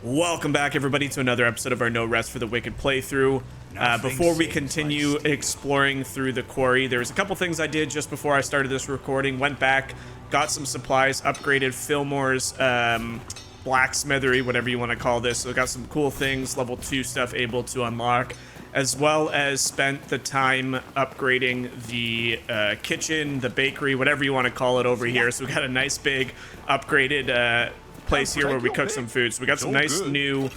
Welcome back, everybody, to another episode of our No Rest for the Wicked playthrough. Before we continue exploring through the quarry, there's a couple things I did just before I started this recording. Went back, got some supplies, upgraded Fillmore's blacksmithery, whatever you want to call this. So got some cool things, level 2 stuff able to unlock, as well as spent the time upgrading the kitchen, the bakery, whatever you want to call it over here. So we got a nice big upgraded place here where we cook some food. So we got some nice new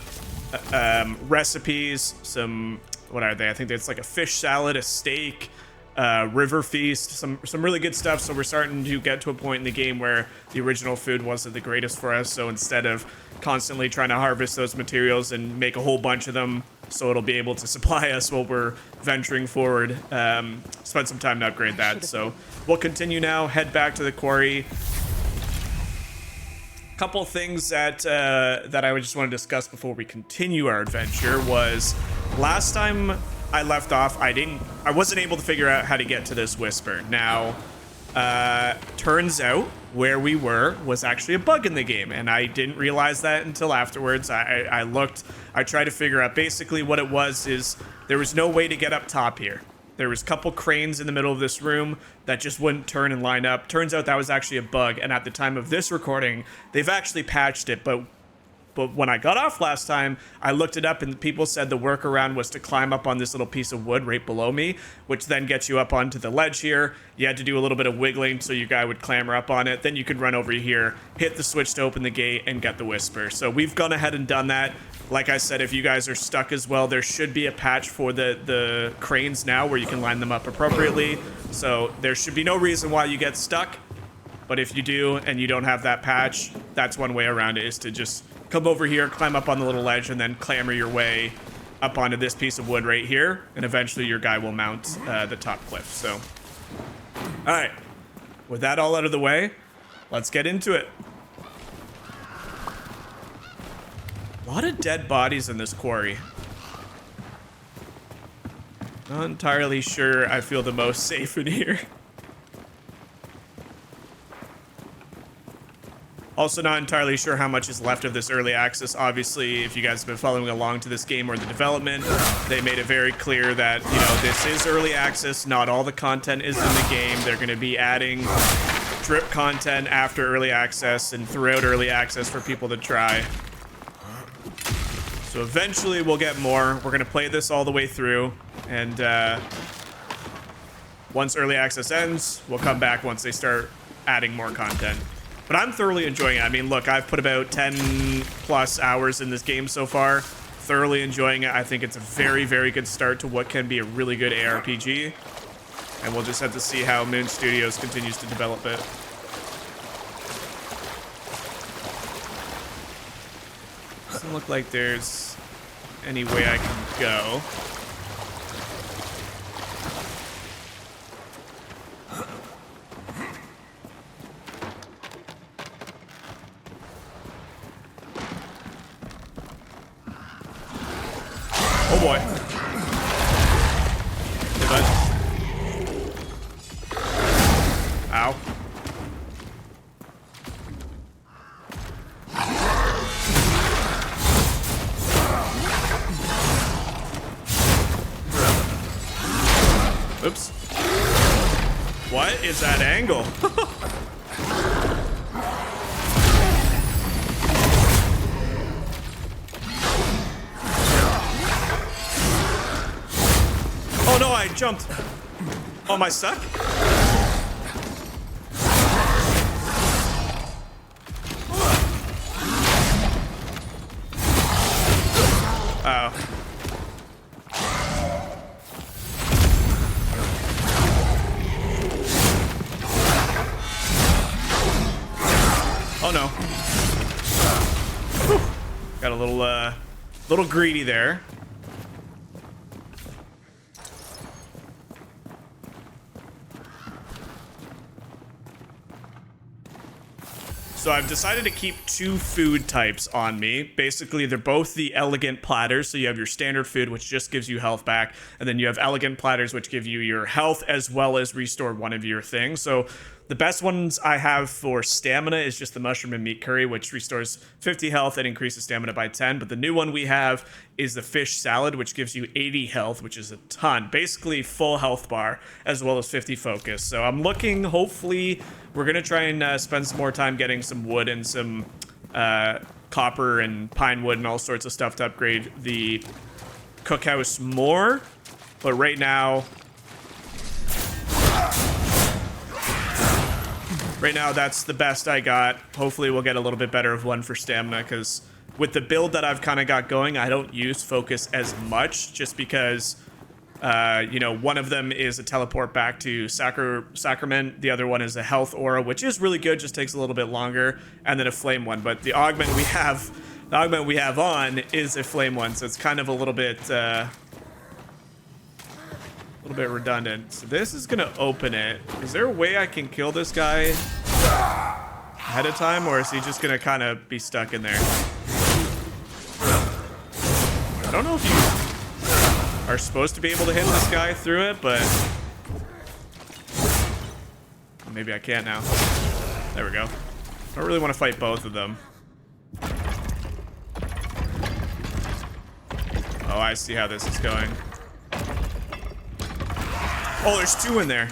recipes. Some, what are they? I think it's like a fish salad, a steak, river feast, some really good stuff. So we're starting to get to a point in the game where the original food wasn't the greatest for us. So instead of constantly trying to harvest those materials and make a whole bunch of them so it'll be able to supply us while we're venturing forward, spend some time to upgrade that. So we'll continue now, head back to the quarry. Couple things that I just want to discuss before we continue our adventure was last time I left off, I wasn't able to figure out how to get to this whisper. Now, turns out where we were was actually a bug in the game, and I didn't realize that until afterwards. I looked, I tried to figure out basically what it was is there was no way to get up top here. There was a couple cranes in the middle of this room that just wouldn't turn and line up. Turns out that was actually a bug, and at the time of this recording, they've actually patched it, but when I got off last time, I looked it up, and people said the workaround was to climb up on this little piece of wood right below me, which then gets you up onto the ledge here. You had to do a little bit of wiggling so your guy would clamber up on it. Then you could run over here, hit the switch to open the gate, and get the whisper. So we've gone ahead and done that. Like I said, if you guys are stuck as well, there should be a patch for the cranes now where you can line them up appropriately. So there should be no reason why you get stuck. But if you do and you don't have that patch, that's one way around it, is to just come over here, climb up on the little ledge, and then clamber your way up onto this piece of wood right here. And eventually your guy will mount the top cliff. So, all right. With that all out of the way, let's get into it. A lot of dead bodies in this quarry. Not entirely sure I feel the most safe in here. Also not entirely sure how much is left of this early access. Obviously, if you guys have been following along to this game or the development, they made it very clear that, you know, this is early access. Not all the content is in the game. They're going to be adding drip content after early access and throughout early access for people to try. So eventually we'll get more. We're going to play this all the way through. And once early access ends, we'll come back once they start adding more content. But I'm thoroughly enjoying it. I mean, look, I've put about 10 plus hours in this game so far. Thoroughly enjoying it. I think it's a very, very good start to what can be a really good ARPG. And we'll just have to see how Moon Studios continues to develop it. Doesn't look like there's any way I can go. Oh boy. Hey, bud. Ow. Oops. What is that angle? Oh no, I jumped. Oh, am I stuck? Oh. Oh no. Whew. Got a little greedy there. So I've decided to keep two food types on me. Basically, they're both the elegant platters. So you have your standard food, which just gives you health back. And then you have elegant platters, which give you your health as well as restore one of your things. So The best ones I have for stamina is just the mushroom and meat curry, which restores 50 health and increases stamina by 10. But the new one we have is the fish salad, which gives you 80 health, which is a ton. Basically full health bar, as well as 50 focus. So I'm looking, hopefully, we're going to try and spend some more time getting some wood and some copper and pine wood and all sorts of stuff to upgrade the cookhouse more. But right now... Right now, that's the best I got. Hopefully, we'll get a little bit better of one for stamina, because with the build that I've kind of got going, I don't use focus as much, just because, you know, one of them is a teleport back to Sacrament. The other one is a health aura, which is really good, just takes a little bit longer, and then a flame one. But the augment we have on is a flame one, so it's kind of a little bit redundant. So this is gonna open it. Is there a way I can kill this guy ahead of time, or is he just gonna kind of be stuck in there? I don't know if you are supposed to be able to hit this guy through it, but maybe I can't now. There we go. I don't really want to fight both of them. Oh, I see how this is going. Oh, there's two in there.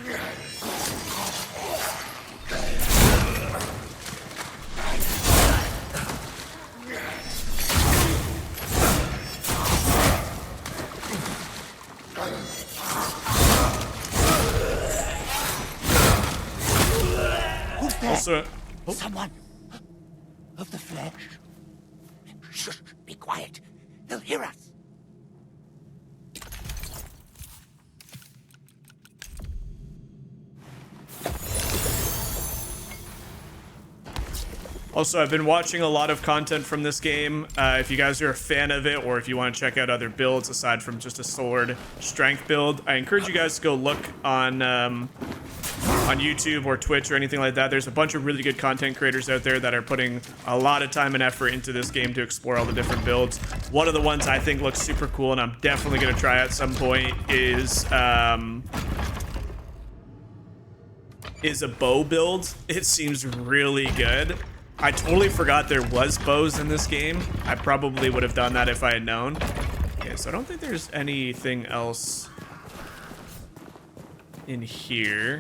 Also, someone of the flesh. Shh, be quiet. They'll hear us. Also, I've been watching a lot of content from this game. If you guys are a fan of it, or if you want to check out other builds aside from just a sword strength build, I encourage you guys to go look on YouTube or Twitch or anything like that. There's a bunch of really good content creators out there that are putting a lot of time and effort into this game to explore all the different builds. One of the ones I think looks super cool, and I'm definitely going to try at some point, is a bow build. It seems really good. I totally forgot there was bows in this game. I probably would have done that if I had known. Okay, so I don't think there's anything else in here.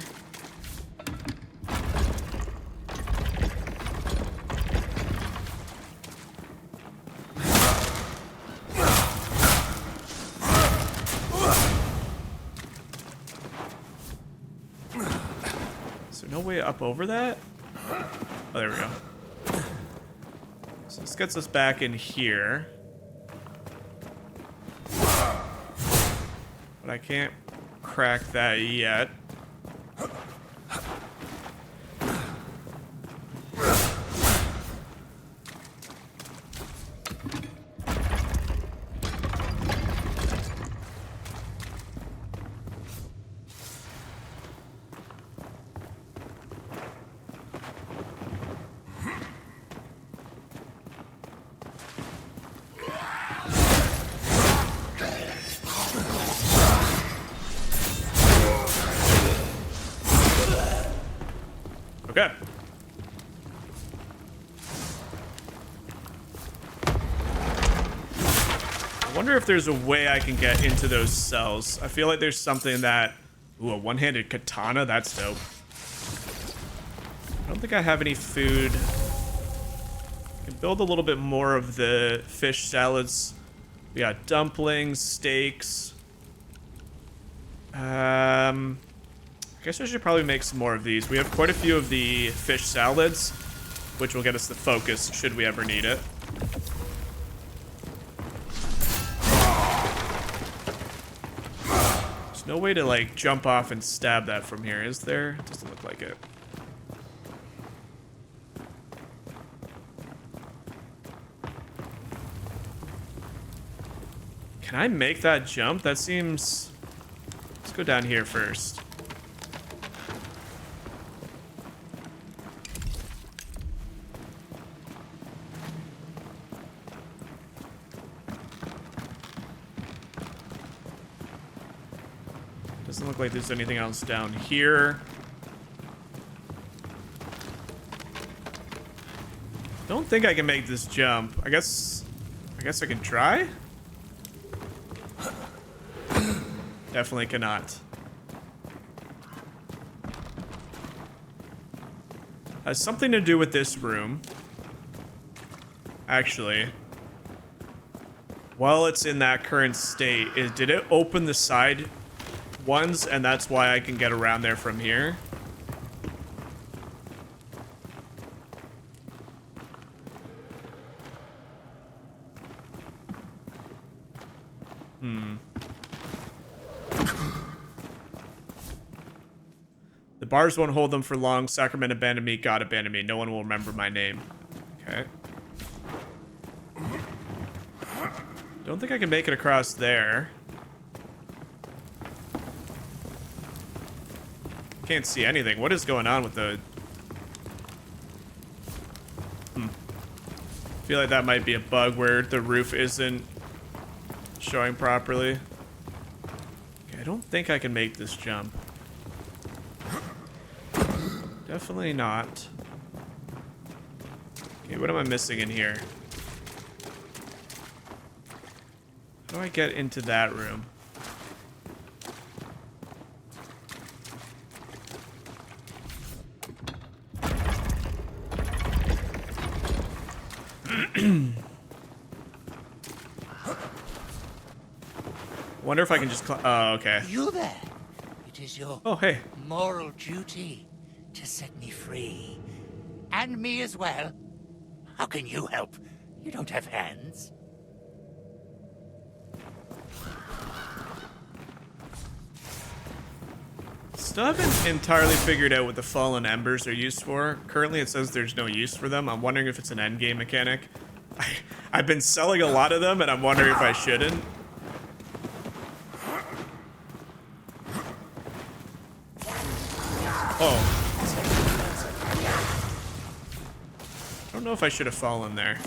Is there no way up over that? Oh, there we go. So this gets us back in here. But I can't crack that yet. Okay. I wonder if there's a way I can get into those cells. I feel like there's something that... Ooh, a one-handed katana? That's dope. I don't think I have any food. I can build a little bit more of the fish salads. We got dumplings, steaks. I guess I should probably make some more of these. We have quite a few of the fish salads, which will get us the focus should we ever need it. There's no way to, like, jump off and stab that from here, is there? It doesn't look like it. Can I make that jump? That seems... Let's go down here first. Doesn't look like there's anything else down here. Don't think I can make this jump. I guess I can try. Definitely cannot. Has something to do with this room. Actually, while it's in that current state, did it open the side ones, and that's why I can get around there from here? The bars won't hold them for long. Sacrament abandoned me. God abandoned me. No one will remember my name. Okay. Don't think I can make it across there. Can't see anything. What is going on with the... Feel like that might be a bug where the roof isn't showing properly. Okay, I don't think I can make this jump. Definitely not. Okay, what am I missing in here? How do I get into that room? Wonder if I can just oh, okay. You there? It is your Oh, hey. moral duty to set me free. And me as well. How can you help? You don't have hands. Still haven't entirely figured out what the fallen embers are used for. Currently it says there's no use for them. I'm wondering if it's an endgame mechanic. I've been selling a lot of them, and I'm wondering if I shouldn't. Oh. I don't know if I should have fallen there.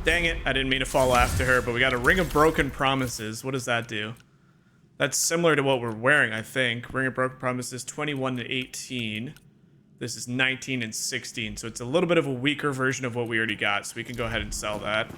Dang it, I didn't mean to fall after her, but we got a Ring of Broken Promises. What does that do? That's similar to what we're wearing, I think. Ring of Broken Promises, 21 to 18. This is 19 and 16, so it's a little bit of a weaker version of what we already got, so we can go ahead and sell that.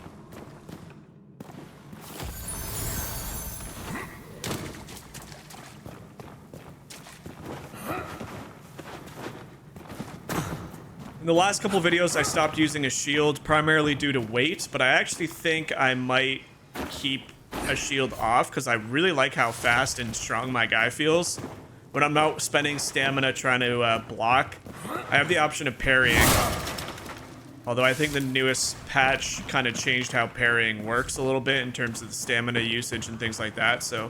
In the last couple videos, I stopped using a shield primarily due to weight, but I actually think I might keep a shield off because I really like how fast and strong my guy feels. When I'm not spending stamina trying to block, I have the option of parrying. Although I think the newest patch kind of changed how parrying works a little bit in terms of the stamina usage and things like that, so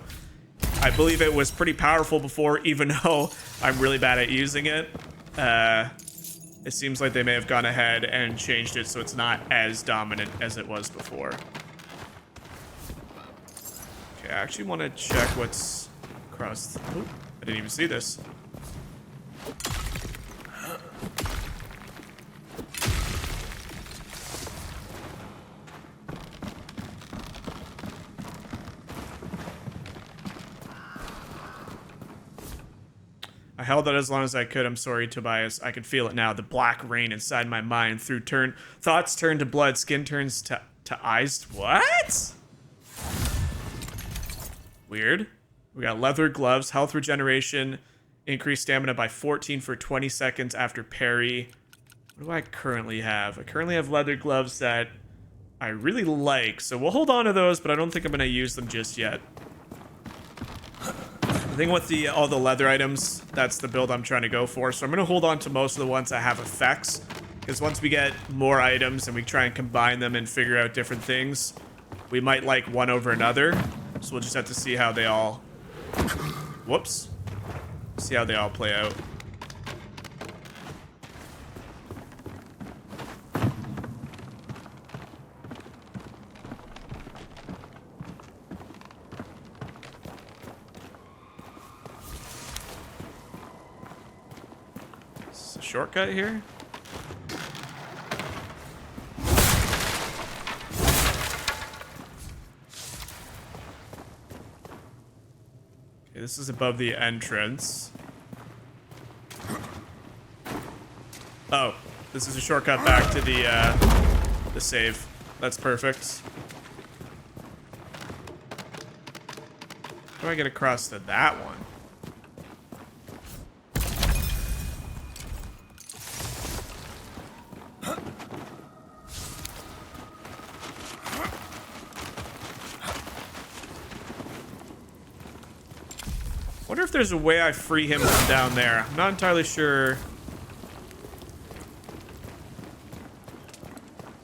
I believe it was pretty powerful before, even though I'm really bad at using it. It seems like they may have gone ahead and changed it so it's not as dominant as it was before. Okay, I actually want to check what's across. Oh, I didn't even see this. I held it as long as I could. I'm sorry, Tobias. I can feel it now. The black rain inside my mind. Thoughts turn to blood. Skin turns to eyes. What? Weird. We got leather gloves. Health regeneration. Increased stamina by 14 for 20 seconds after parry. What do I currently have? I currently have leather gloves that I really like. So we'll hold on to those, but I don't think I'm going to use them just yet. I think with all the leather items, that's the build I'm trying to go for. So I'm going to hold on to most of the ones that have effects. Because once we get more items and we try and combine them and figure out different things, we might like one over another. So we'll just have to see how they all... Whoops. See how they all play out. shortcut here? Okay, this is above the entrance. Oh, this is a shortcut back to the save. That's perfect. How do I get across to that one? Wonder if there's a way I free him from down there. I'm not entirely sure.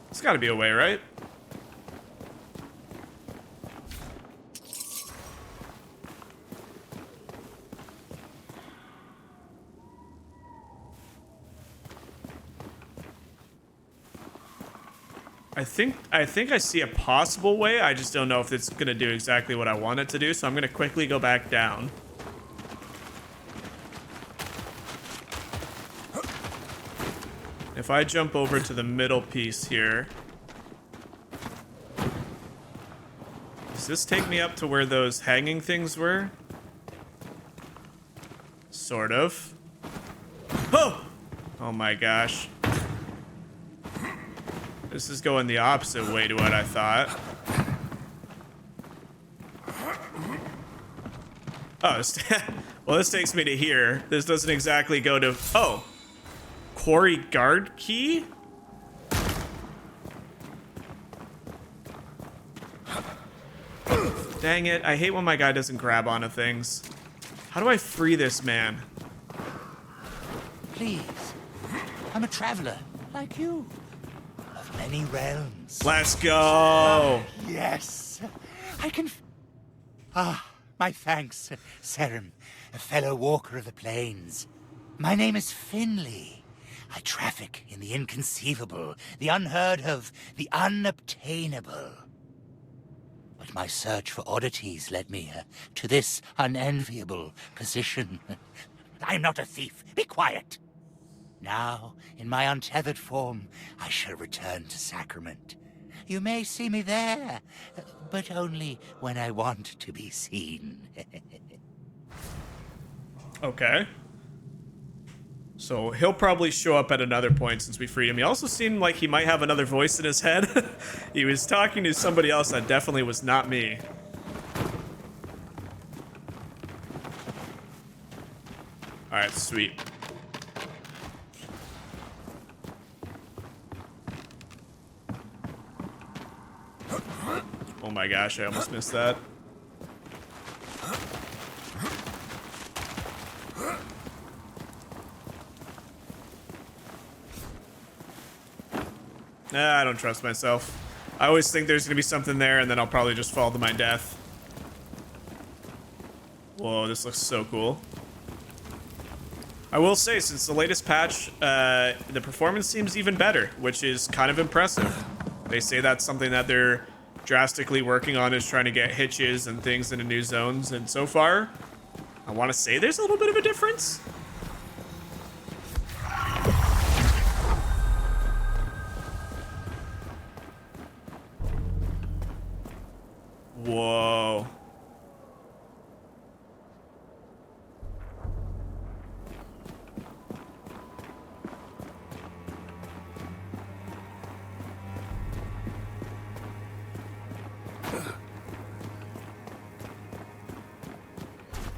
There's got to be a way, right? I think I see a possible way. I just don't know if it's gonna do exactly what I want it to do, so I'm gonna quickly go back down. If I jump over to the middle piece here, does this take me up to where those hanging things were? Sort of. Oh! Oh my gosh. This is going the opposite way to what I thought. Oh, well, this takes me to here. This doesn't exactly go to... Oh! Quarry guard key? Dang it, I hate when my guy doesn't grab onto things. How do I free this man? Please. I'm a traveler, like you. Of many realms. Let's go! Yes. I can... my thanks, Serim, a fellow walker of the plains. My name is Finley. I traffic in the inconceivable, the unheard of, the unobtainable. But my search for oddities led me to this unenviable position. I'm not a thief. Be quiet. Now, in my untethered form, I shall return to Sacrament. You may see me there, but only when I want to be seen. Okay. So he'll probably show up at another point since we freed him. He also seemed like he might have another voice in his head. He was talking to somebody else that definitely was not me. Alright, sweet. Oh my gosh, I almost missed that. Nah, I don't trust myself. I always think there's gonna be something there, and then I'll probably just fall to my death. Whoa, this looks so cool. I will say, since the latest patch, the performance seems even better, which is kind of impressive. They say that's something that they're drastically working on, is trying to get hitches and things into new zones, and so far, I want to say there's a little bit of a difference. Whoa.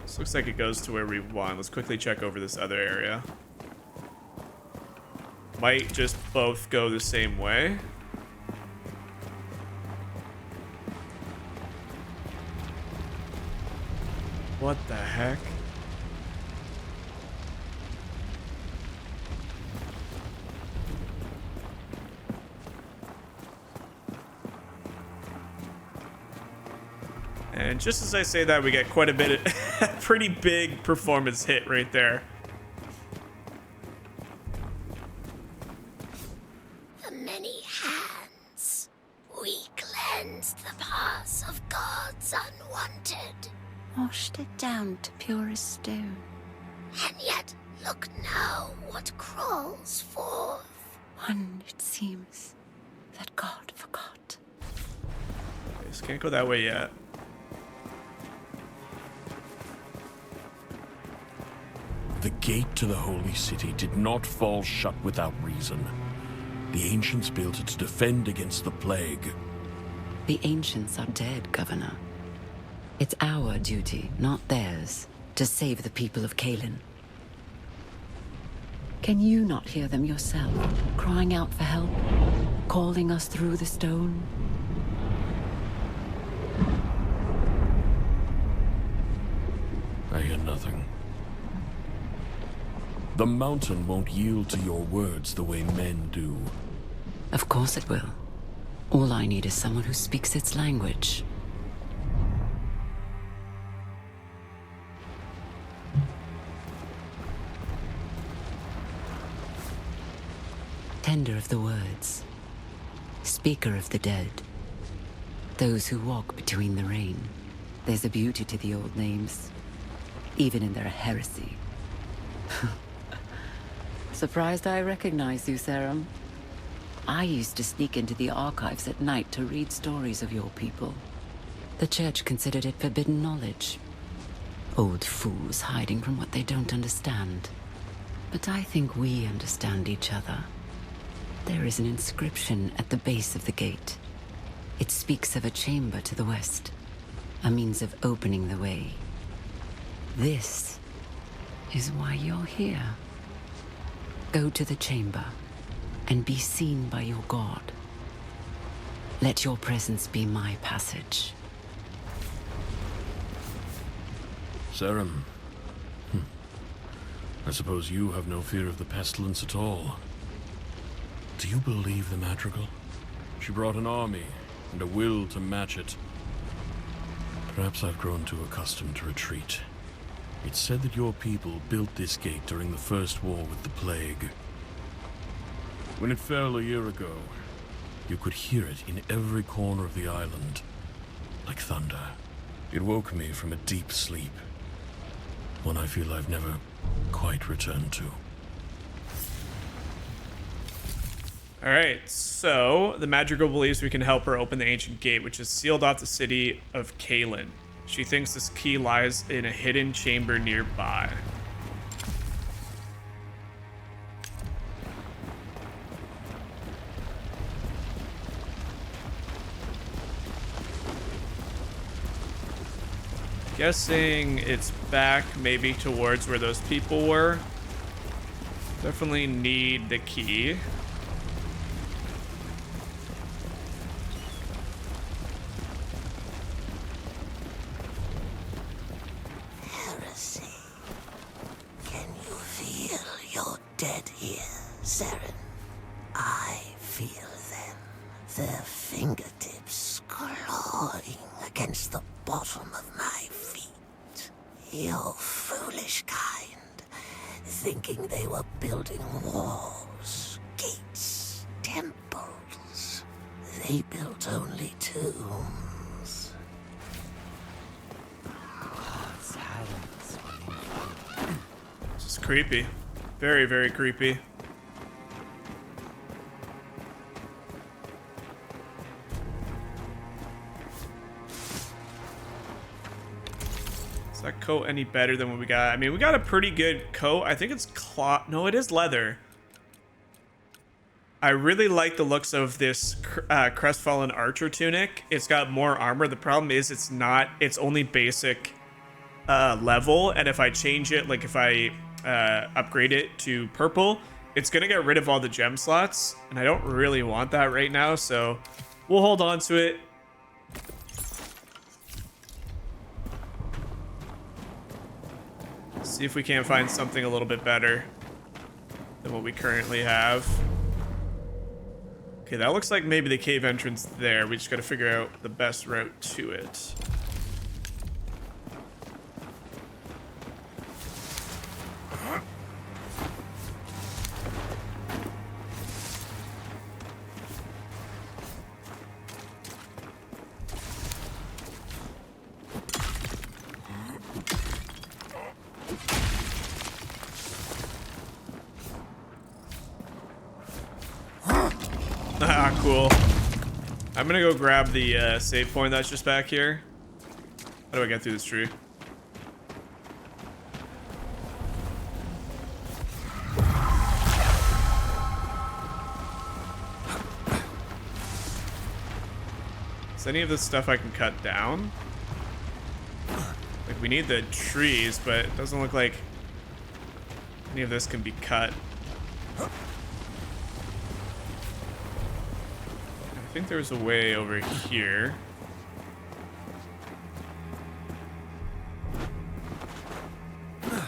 This looks like it goes to where we want. Let's quickly check over this other area. Might just both go the same way. What the heck? And just as I say that, we get quite a bit of pretty big performance hit right there. The many hands. We cleansed the paths of gods unwanted. Washed it down to purest stone. And yet, Look now what crawls forth. One, it seems, that God forgot. Okay, so can't go that way yet. The gate to the holy city did not fall shut without reason. The ancients built it to defend against the plague. The ancients are dead, Governor. It's our duty, not theirs, to save the people of Kalen. Can you not hear them yourself, crying out for help, calling us through the stone? I hear nothing. The mountain won't yield to your words the way men do. Of course it will. All I need is someone who speaks its language. Tender of the words, speaker of the dead, those who walk between the rain. There's a beauty to the old names, even in their heresy. Surprised I recognize you, Serum. I used to sneak into the archives at night to read stories of your people. The church considered it forbidden knowledge. Old fools hiding from what they don't understand. But I think we understand each other. There is an inscription at the base of the gate. It speaks of a chamber to the west, a means of opening the way. This is why you're here. Go to the chamber and be seen by your god. Let your presence be my passage. Serum. I suppose you have no fear of the pestilence at all. Do you believe the madrigal? She brought an army and a will to match it. Perhaps I've grown too accustomed to retreat. It's said that your people built this gate during the first war with the plague. When it fell a year ago, you could hear it in every corner of the island, like thunder. It woke me from a deep sleep, one I feel I've never quite returned to. Alright, so the Madrigal believes we can help her open the ancient gate, which is sealed off the city of Kalen. She thinks this key lies in a hidden chamber nearby. Guessing it's back maybe towards where those people were. Definitely need the key. Heresy. Can you feel your dead here, Saren? I feel them. Their fingertips clawing against the bottom of my feet. Your foolish kind, thinking they were building walls, gates, temples. They built only tombs. This is creepy. Very, very creepy. Is that coat any better than what we got? I mean, we got a pretty good coat. I think it's cloth. No, it is leather. I really like the looks of this crestfallen archer tunic. It's got more armor. The problem is it's only basic level. And if I change it, like if I upgrade it to purple, it's going to get rid of all the gem slots. And I don't really want that right now. So we'll hold on to it. See if we can't find something a little bit better than what we currently have. Okay, that looks like maybe the cave entrance there. We just got to figure out the best route to it. cool. I'm gonna go grab the save point that's just back here. How do I get through this tree? Is any of this stuff I can cut down? Like, we need the trees, but it doesn't look like any of this can be cut. I think there's a way over here. The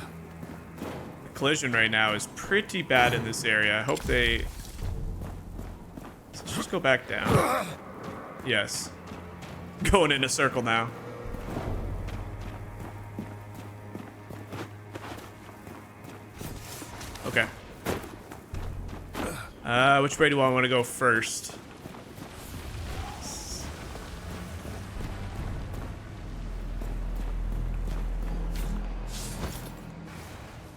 collision right now is pretty bad in this area. I hope they... Let's just go back down. Yes. Going in a circle now. Okay. Which way do I want to go first?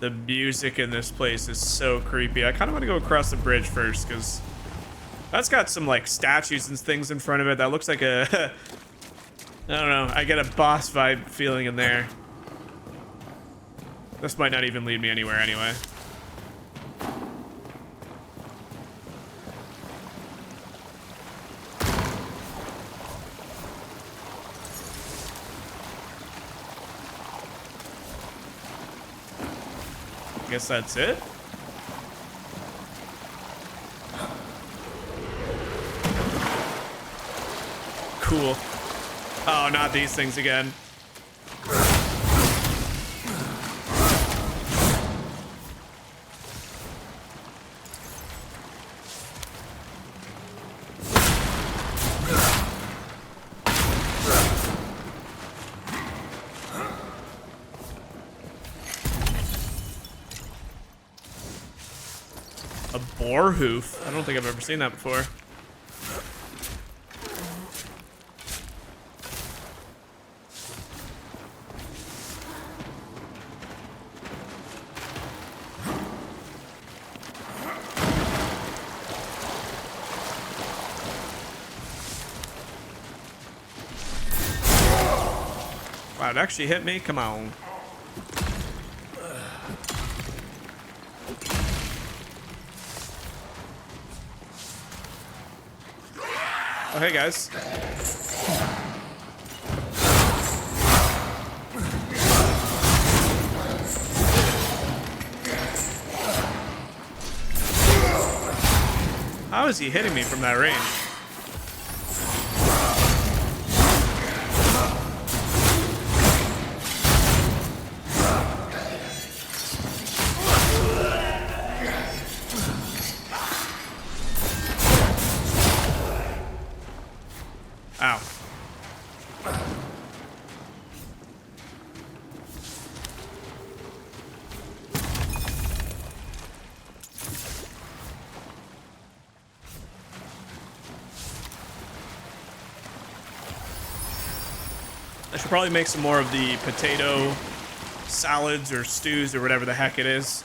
The music in this place is so creepy. I kind of want to go across the bridge first, because that's got some, like, statues and things in front of it. That looks like a... I don't know. I get a boss vibe feeling in there. This might not even lead me anywhere anyway. Guess that's it. Cool. Oh, not these things again. A boar hoof? I don't think I've ever seen that before. Wow, it actually hit me? Come on. Oh, hey, guys. How is he hitting me from that range? Ow. I should probably make some more of the potato salads or stews or whatever the heck it is.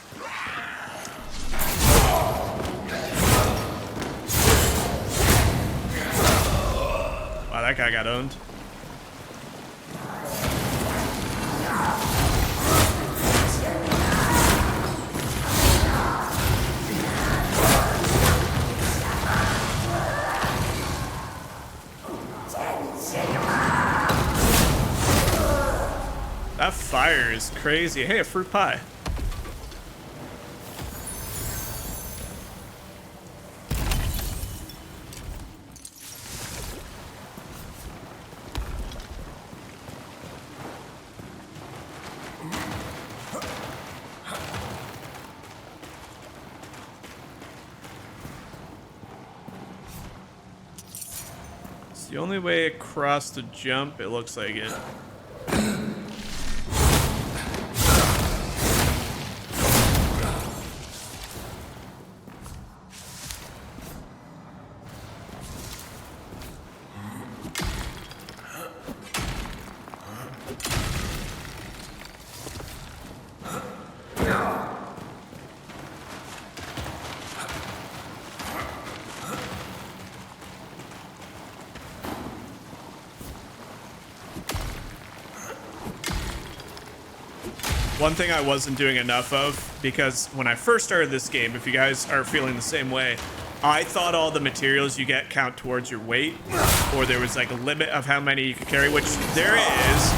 Wow, that guy got owned. That fire is crazy. Hey, a fruit pie. It's the only way across to jump, it looks like it. One thing I wasn't doing enough of, because when I first started this game, if you guys are feeling the same way, I thought all the materials you get count towards your weight, or there was like a limit of how many you could carry, which there is.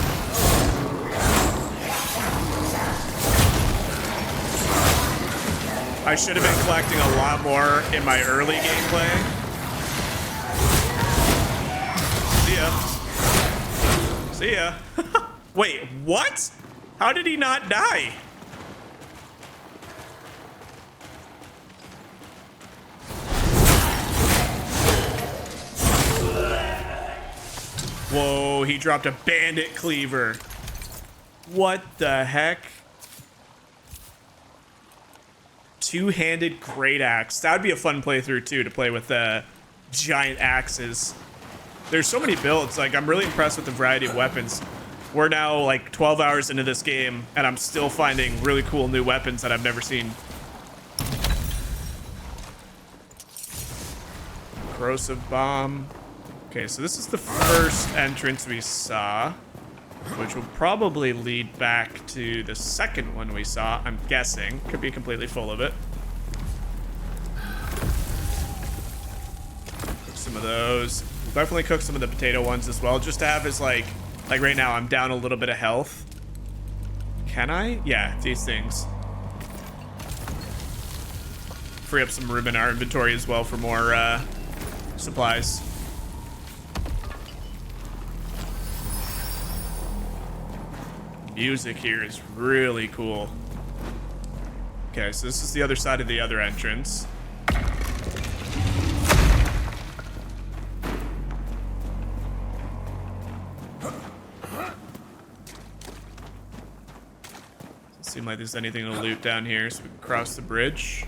I should have been collecting a lot more in my early gameplay. See ya. See ya. Wait, what? How did he not die? Whoa, he dropped a bandit cleaver. What the heck? Two-handed great axe. That would be a fun playthrough too, to play with giant axes. There's so many builds. Like, I'm really impressed with the variety of weapons. We're now like 12 hours into this game, and I'm still finding really cool new weapons that I've never seen. Corrosive bomb. Okay, so this is the first entrance we saw, which will probably lead back to the second one we saw, I'm guessing. Could be completely full of it. Cook some of those. Definitely cook some of the potato ones as well, just to have as like right now, I'm down a little bit of health. Can I? Yeah, these things. Free up some room in our inventory as well for more supplies. Music here is really cool. Okay, so this is the other side of the other entrance. Doesn't seem like there's anything to loot down here, so we can cross the bridge.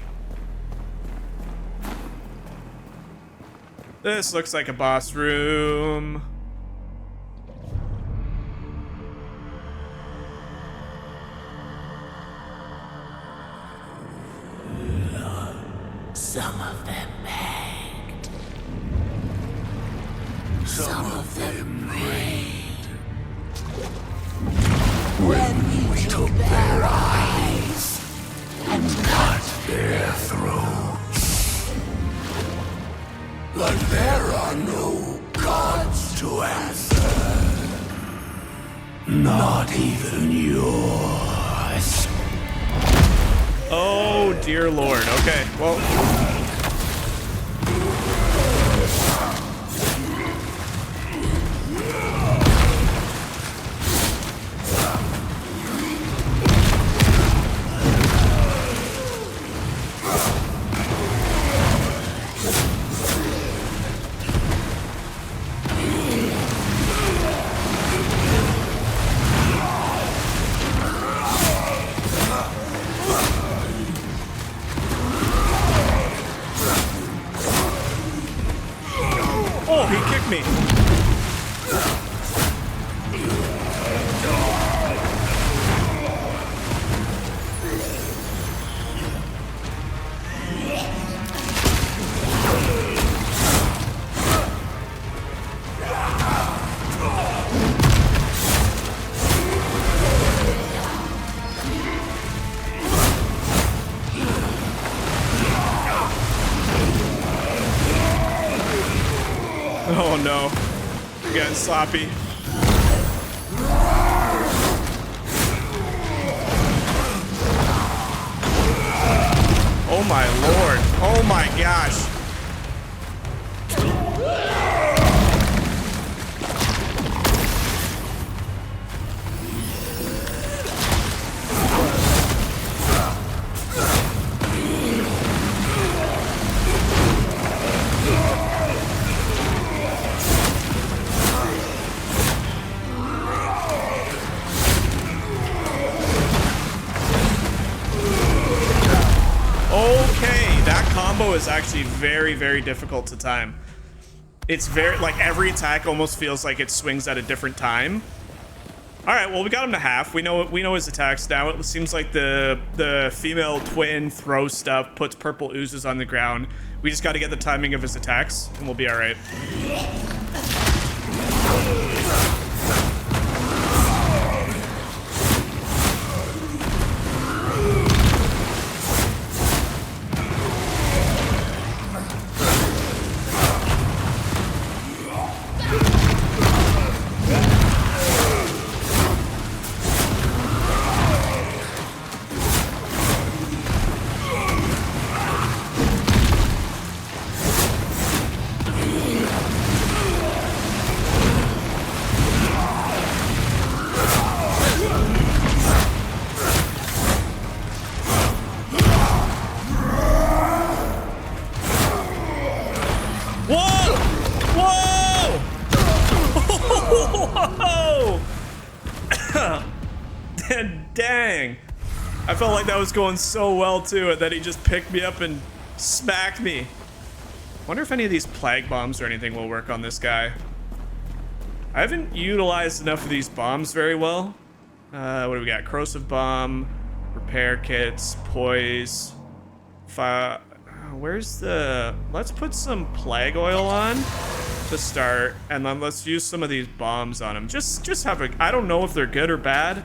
This looks like a boss room. Some of them begged. Some of them prayed. When we took their eyes and cut their throats. But there are no gods to answer. Not even yours. Oh, dear Lord. Okay, well. Oh, he kicked me. Oh no, we're getting sloppy. Oh my lord, oh my gosh. Is actually very, very difficult to time. It's very, like, every attack almost feels like it swings at a different time. All right, well, we got him to half. We know his attacks now. It seems like the female twin throws stuff, puts purple oozes on the ground. We just got to get the timing of his attacks, and we'll be all right. Whoa! Dang. I felt like that was going so well too, and then he just picked me up and smacked me. Wonder if any of these plague bombs or anything will work on this guy. I haven't utilized enough of these bombs very well. What do we got? Corrosive bomb, repair kits, poise. Where's the... Let's put some plague oil on to start, and then let's use some of these bombs on him. Just have a... I don't know if they're good or bad.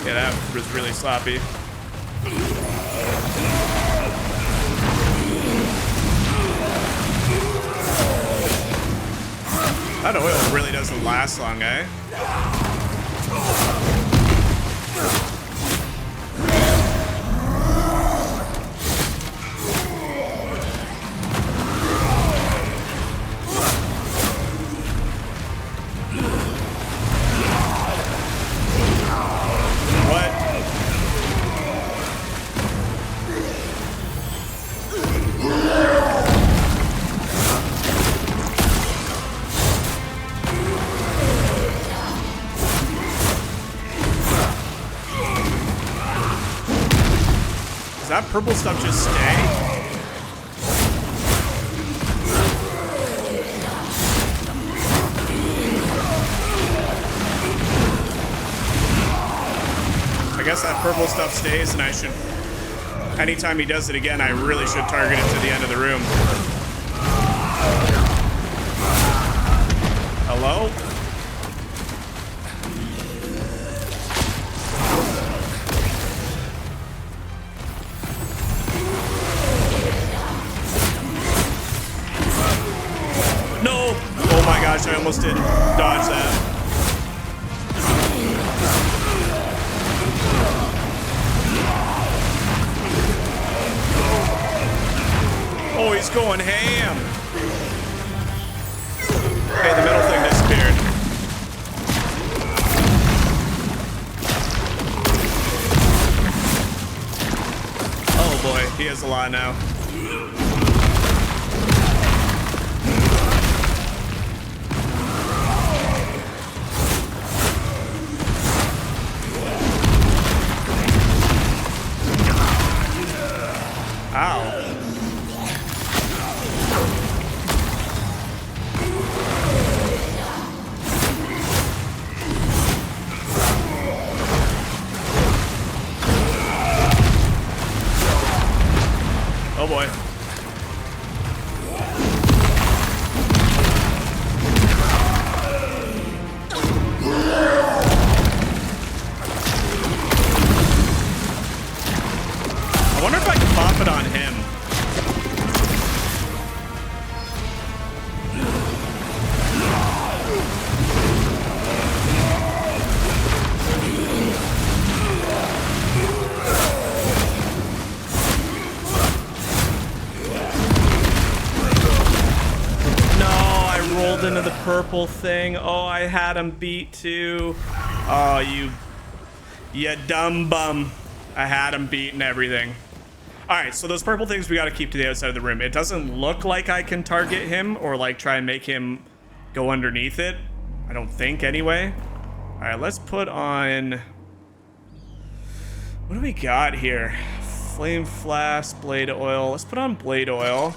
Yeah, that was really sloppy. That oil really doesn't last long, eh? Does that purple stuff just stay? I guess that purple stuff stays, and I should... Anytime he does it again, I really should target it to the end of the room. Hello? No! Oh my gosh, I almost did dodge that. Oh, he's going ham. Okay, the middle thing disappeared. Oh boy, he has a lot now. Ow. Oh boy. I wonder if I can pop it on him. Rolled into the purple thing. Oh, I had him beat too. Oh, you dumb bum. I had him beat and everything. All right, so those purple things we got to keep to the outside of the room. It doesn't look like I can target him or like try and make him go underneath it. I don't think anyway. All right, let's put on... What do we got here? Flame flask, blade oil. Let's put on blade oil.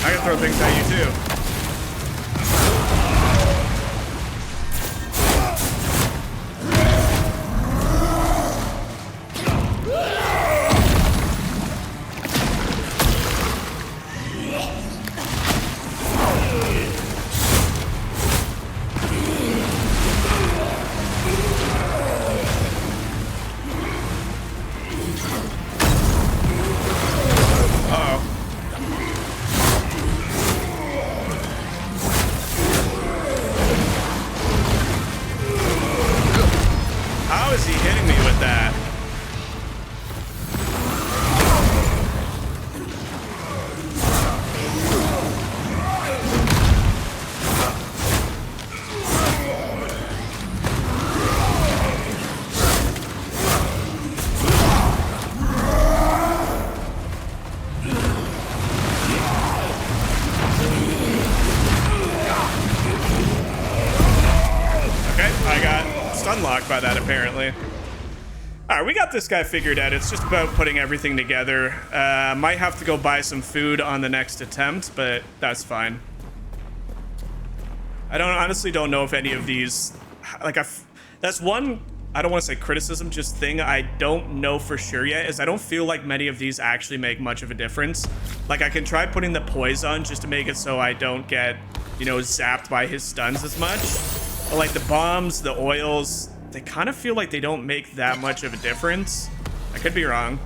I can throw things at you too. shocked by that, apparently. All right, we got this guy figured out. It's just about putting everything together. Might have to go buy some food on the next attempt, but that's fine. I honestly don't know if any of these, like, that's one, I don't want to say criticism, just thing I don't know for sure yet, is I don't feel like many of these actually make much of a difference. Like, I can try putting the poise on just to make it so I don't get, you know, zapped by his stuns as much. But, like, the bombs, the oils, they kind of feel like they don't make that much of a difference. I could be wrong.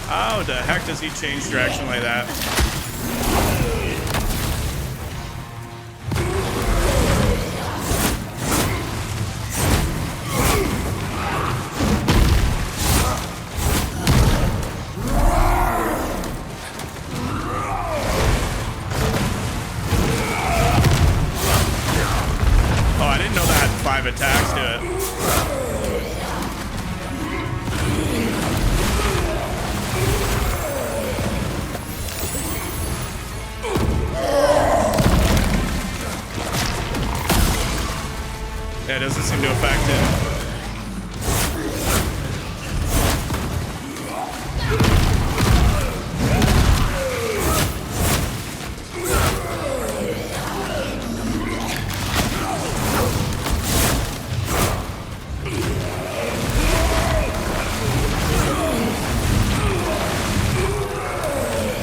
How the heck does he change direction like that? Oh, I didn't know that had 5 attacks to it. Yeah, it doesn't seem to affect it.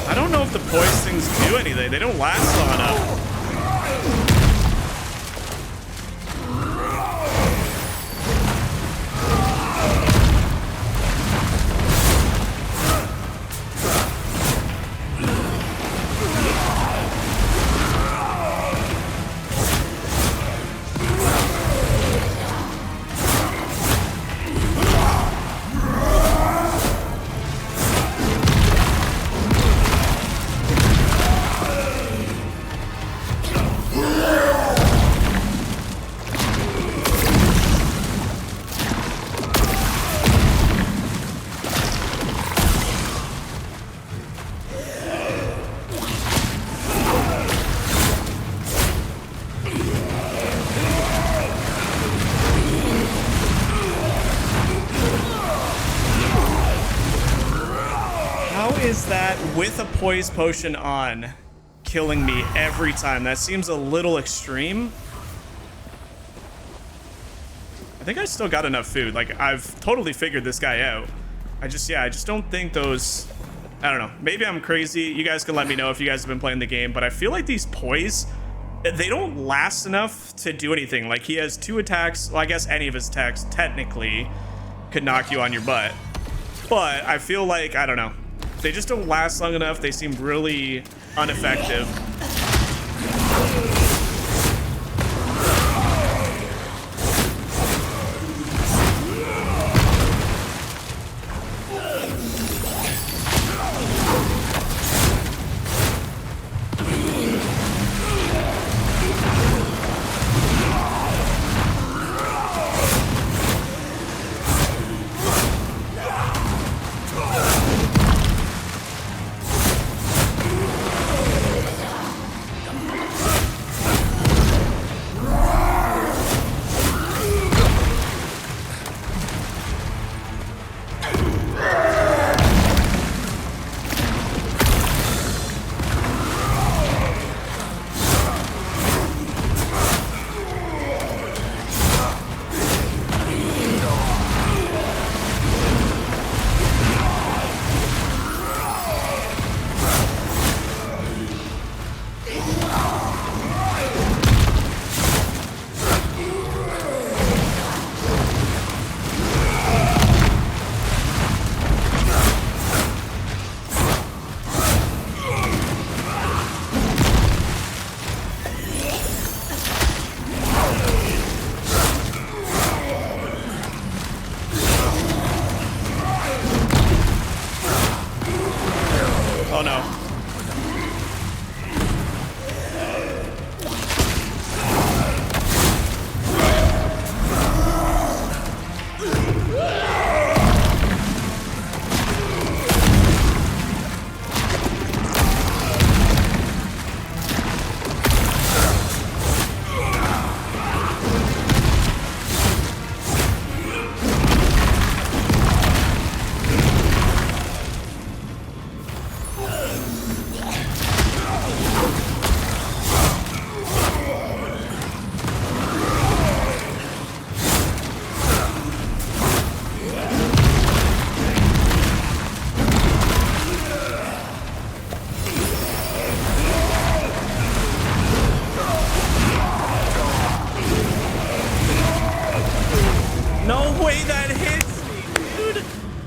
I don't know if the poise things do anything. They don't last long enough. Is that with a poise potion on killing me every time? That seems a little extreme. I think I still got enough food. Like, I've totally figured this guy out. I just don't think those, I don't know, maybe I'm crazy. You guys can let me know if you guys have been playing the game, but I feel like these poise, they don't last enough to do anything. Like, he has 2 attacks. Well, I guess any of his attacks technically could knock you on your butt, but I feel like, I don't know, they just don't last long enough. They seem really ineffective.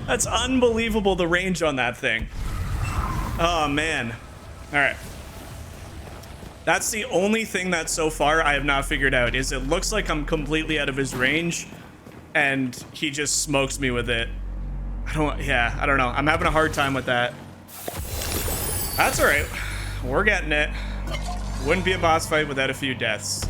That's unbelievable, the range on that thing. Oh, man. All right. That's the only thing that so far I have not figured out, is it looks like I'm completely out of his range, and he just smokes me with it. I don't know. I'm having a hard time with that. That's all right. We're getting it. Wouldn't be a boss fight without a few deaths.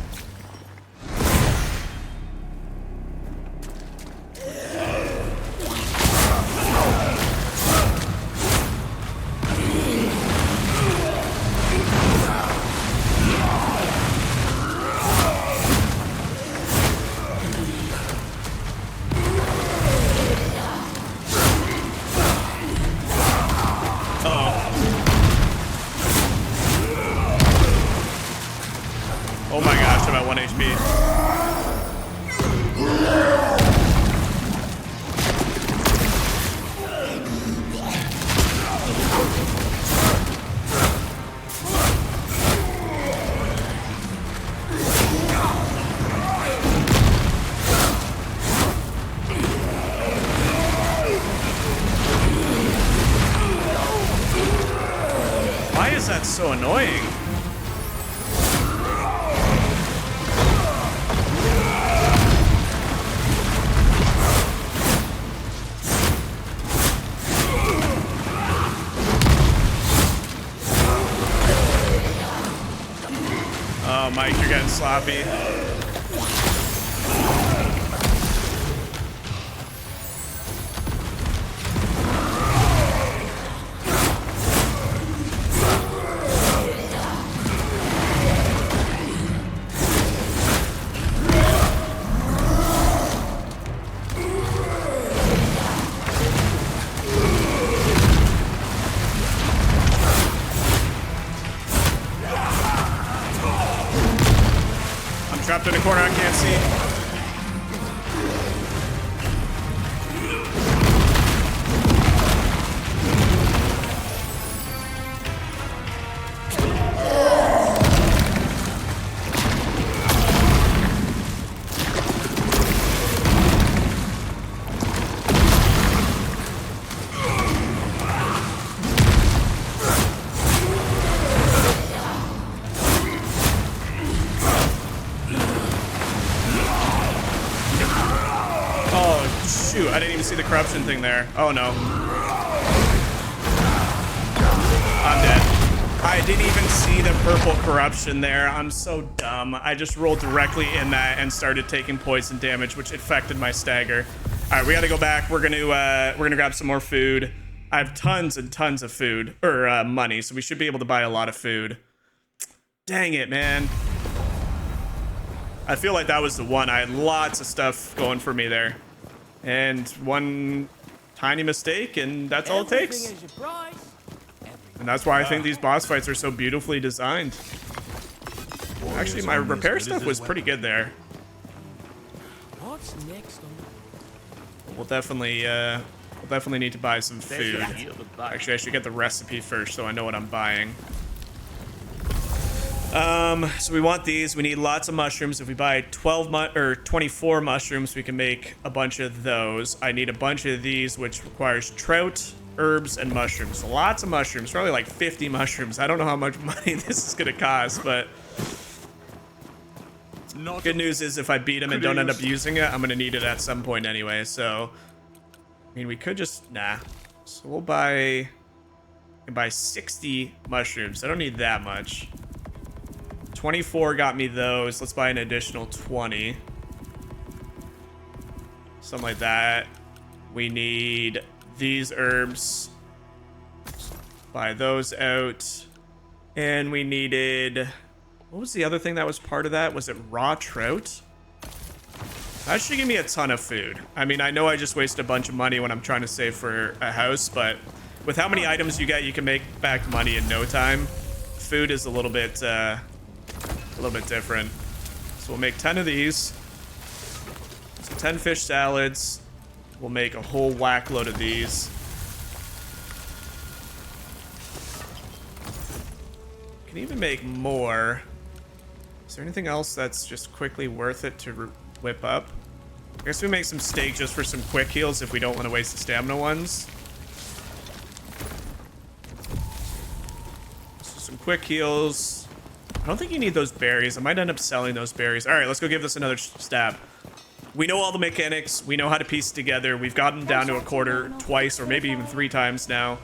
Oh my gosh, I'm at 1 HP. Why is that so annoying? Oh, Mike, you're getting sloppy. Trapped in a corner, I can't see. Shoot, I didn't even see the corruption thing there. Oh no. I'm dead. I didn't even see the purple corruption there. I'm so dumb. I just rolled directly in that and started taking poison damage, which affected my stagger. All right, we gotta go back. We're gonna grab some more food. I have tons and tons of food, or money, so we should be able to buy a lot of food. Dang it, man. I feel like that was the one. I had lots of stuff going for me there. And one tiny mistake, and that's all it takes. And that's why I think these boss fights are so beautifully designed. Actually, my repair stuff was pretty good there. What's next? We'll definitely need to buy some food. Actually, I should get the recipe first so I know what I'm buying. So we want these. We need lots of mushrooms. If we buy 24 mushrooms, we can make a bunch of those. I need a bunch of these, which requires trout, herbs, and mushrooms. So lots of mushrooms, probably like 50 mushrooms. I don't know how much money this is gonna cost, but good news is if I beat him and don't end up using it, I'm gonna need it at some point anyway. So, I mean, we could just, nah. So we'll buy 60 mushrooms. I don't need that much. 24 got me those. Let's buy an additional 20. Something like that. We need these herbs. Buy those out. And we needed... What was the other thing that was part of that? Was it raw trout? That should give me a ton of food. I mean, I know I just wasted a bunch of money when I'm trying to save for a house, but with how many items you get, you can make back money in no time. Food is a little bit different. So we'll make 10 of these. So 10 fish salads. We'll make a whole whack load of these. Can even make more. Is there anything else that's just quickly worth it to whip up? guess we make some steak just for some quick heals if we don't want to waste the stamina ones. So some quick heals. I don't think you need those berries. I might end up selling those berries. All right, let's go give this another stab. We know all the mechanics. We know how to piece it together. We've gotten down to a quarter twice or maybe even 3 times now.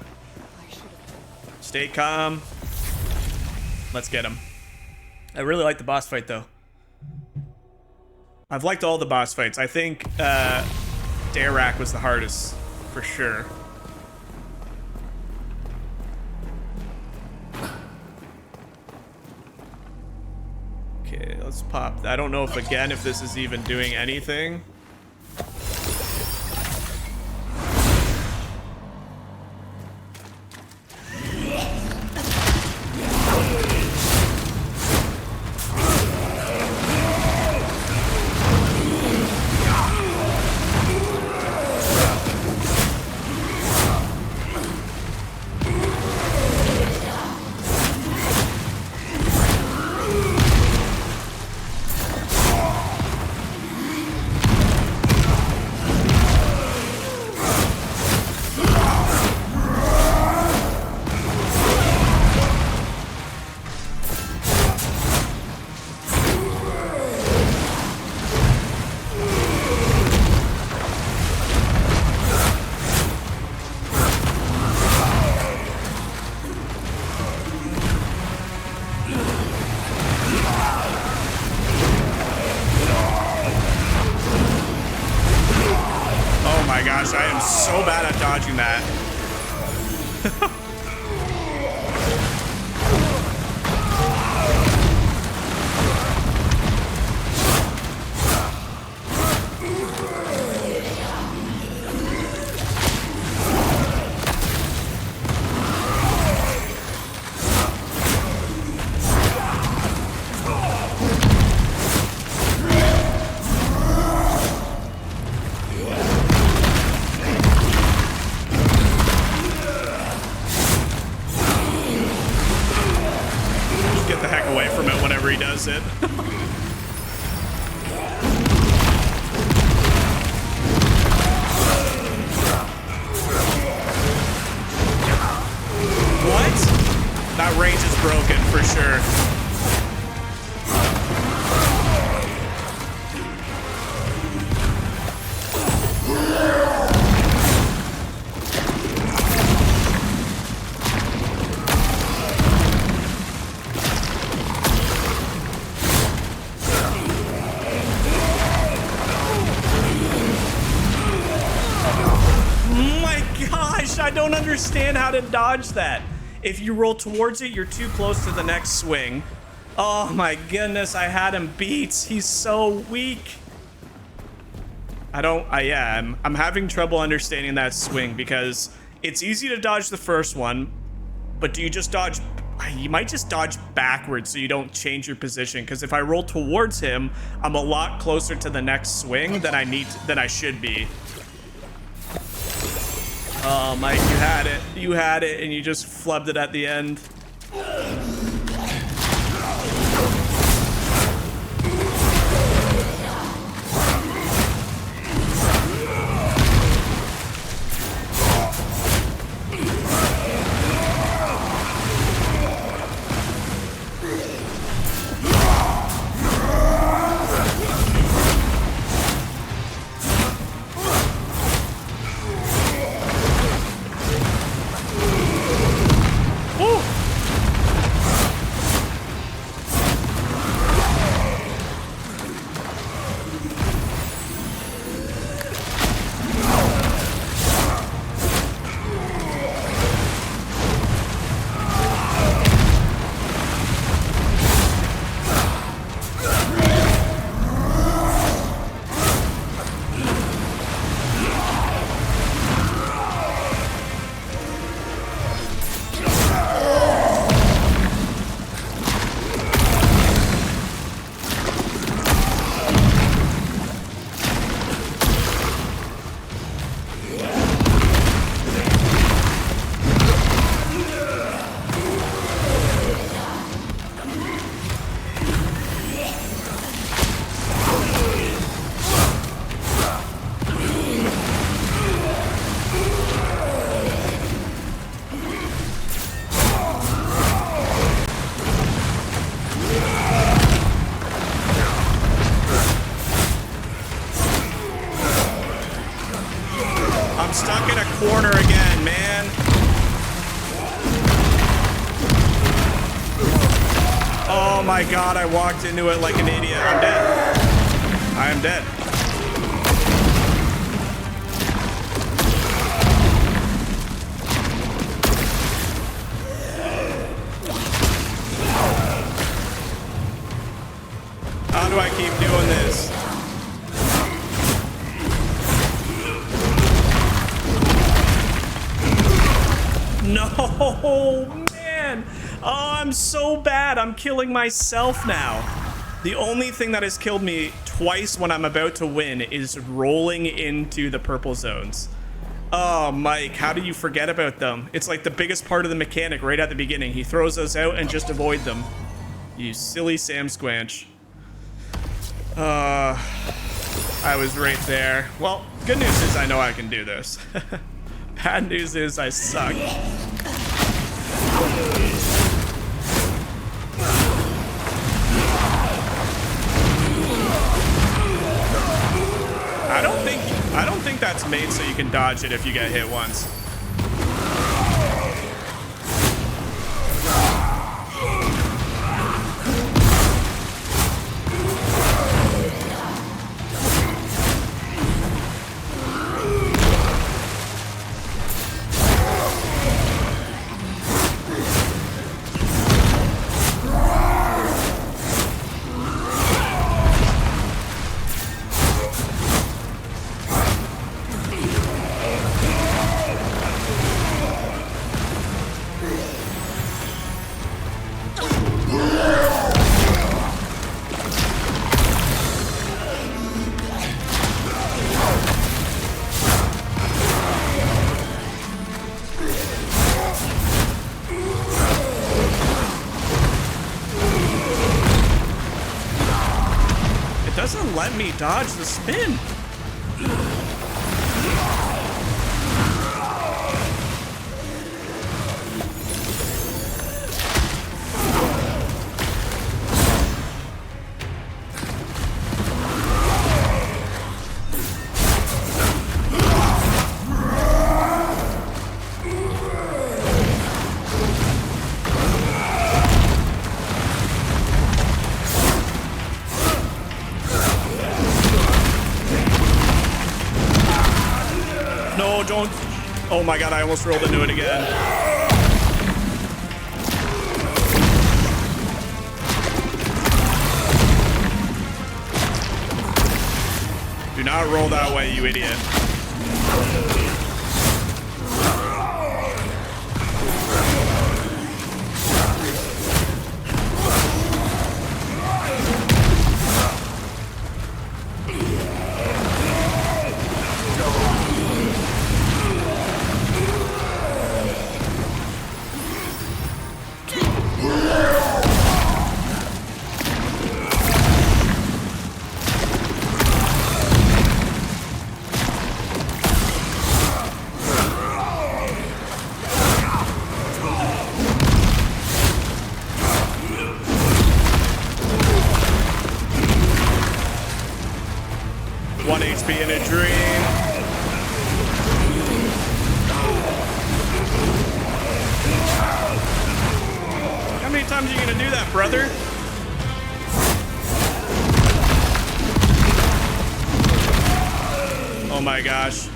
Stay calm. Let's get him. I really like the boss fight, though. I've liked all the boss fights. I think Darak was the hardest, for sure. Okay, let's pop. I don't know if, again, if this is even doing anything. I am so bad at dodging that. It. What? That range is broken for sure. I don't understand how to dodge that. If you roll towards it, you're too close to the next swing. Oh my goodness, I had him beat. He's so weak. I'm having trouble understanding that swing because it's easy to dodge the first one, but do you just dodge? You might just dodge backwards so you don't change your position, because if I roll towards him, I'm a lot closer to the next swing than I should be. Oh, Mike, you had it. You had it, and you just flubbed it at the end. stuck in a corner again, man. Oh my god, I walked into it like an idiot. I'm dead. I am dead. How do I keep doing this? No, man. Oh, I'm so bad. I'm killing myself now. The only thing that has killed me twice when I'm about to win is rolling into the purple zones. Oh, Mike, how do you forget about them? It's like the biggest part of the mechanic right at the beginning. He throws us out and just avoid them. You silly Sam Squanch. I was right there. Well, good news is I know I can do this. Bad news is I suck. I don't think that's made so you can dodge it if you get hit once. Doesn't let me dodge the spin. No, don't. Oh my god, I almost rolled into it again. Do not roll that way, you idiot. In a dream. How many times are you gonna do that, brother? Oh my gosh.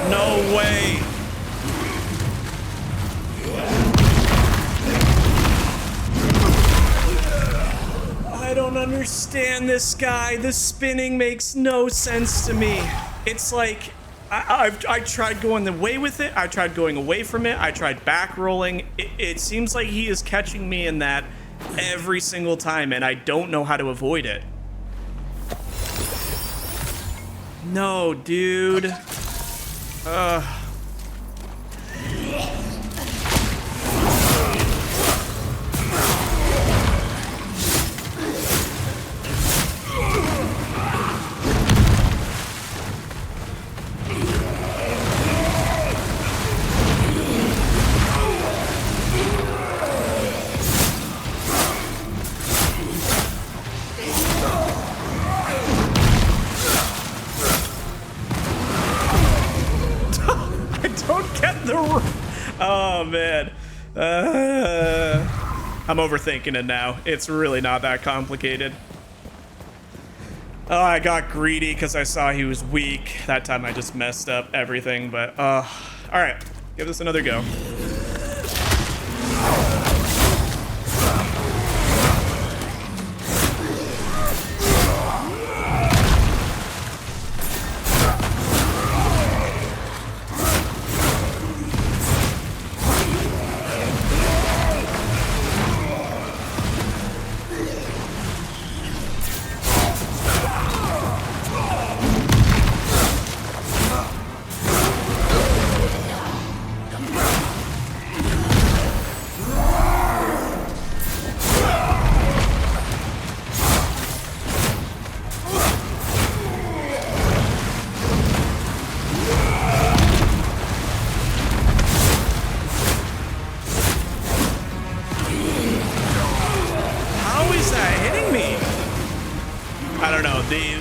No way. I don't understand this guy. The spinning makes no sense to me. It's like I tried going away with it. I tried going away from it. I tried back rolling. It seems like he is catching me in that every single time, and I don't know how to avoid it. No, dude. man. I'm overthinking it now. It's really not that complicated. Oh, I got greedy because I saw he was weak. That time I just messed up everything, but all right, give this another go.